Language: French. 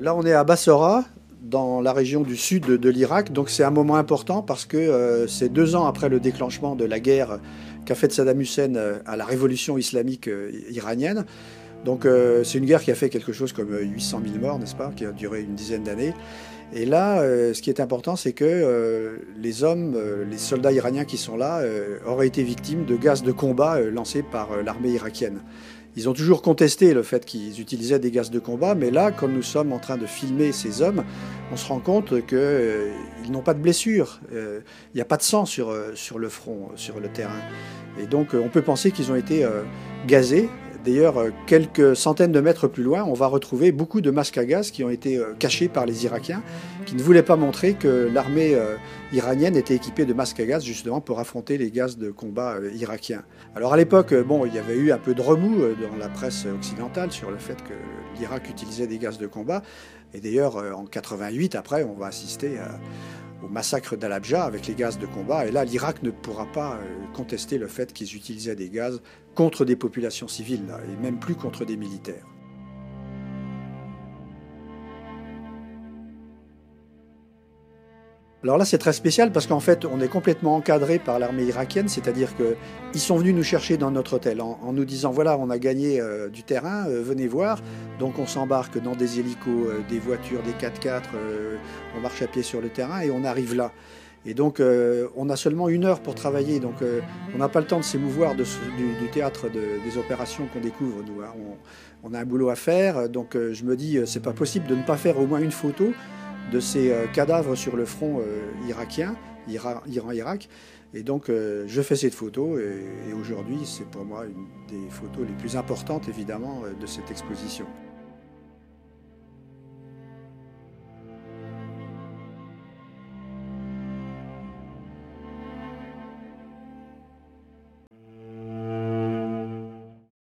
Là, on est à Bassora, dans la région du sud de l'Irak. Donc c'est un moment important parce que c'est 2 ans après le déclenchement de la guerre qu'a faite Saddam Hussein à la révolution islamique iranienne. Donc c'est une guerre qui a fait quelque chose comme 800 000 morts, n'est-ce pas, qui a duré une dizaine d'années. Et là, ce qui est important, c'est que les hommes, les soldats iraniens qui sont là, auraient été victimes de gaz de combat lancés par l'armée irakienne. Ils ont toujours contesté le fait qu'ils utilisaient des gaz de combat, mais là, quand nous sommes en train de filmer ces hommes, on se rend compte qu'ils n'ont pas de blessures. Il n'y a pas de sang sur le front, sur le terrain. Et donc, on peut penser qu'ils ont été gazés. D'ailleurs, quelques centaines de mètres plus loin, on va retrouver beaucoup de masques à gaz qui ont été cachés par les Irakiens, qui ne voulaient pas montrer que l'armée iranienne était équipée de masques à gaz justement pour affronter les gaz de combat irakiens. Alors à l'époque, bon, il y avait eu un peu de remous dans la presse occidentale sur le fait que l'Irak utilisait des gaz de combat. Et d'ailleurs, en 88, après, on va assister au massacre d'Al-Habja avec les gaz de combat. Et là, l'Irak ne pourra pas contester le fait qu'ils utilisaient des gaz contre des populations civiles, là, et même plus contre des militaires. Alors là, c'est très spécial parce qu'en fait, on est complètement encadré par l'armée irakienne, c'est-à-dire qu'ils sont venus nous chercher dans notre hôtel en nous disant, voilà, on a gagné du terrain, venez voir. Donc on s'embarque dans des hélicos, des voitures, des 4x4, on marche à pied sur le terrain et on arrive là. Et donc on a seulement 1 heure pour travailler, donc on n'a pas le temps de s'émouvoir du théâtre des opérations qu'on découvre, nous, hein. On a un boulot à faire, donc je me dis, c'est pas possible de ne pas faire au moins une photo de ces cadavres sur le front irakien, Iran-Irak. Et donc je fais cette photo et aujourd'hui c'est pour moi une des photos les plus importantes évidemment de cette exposition.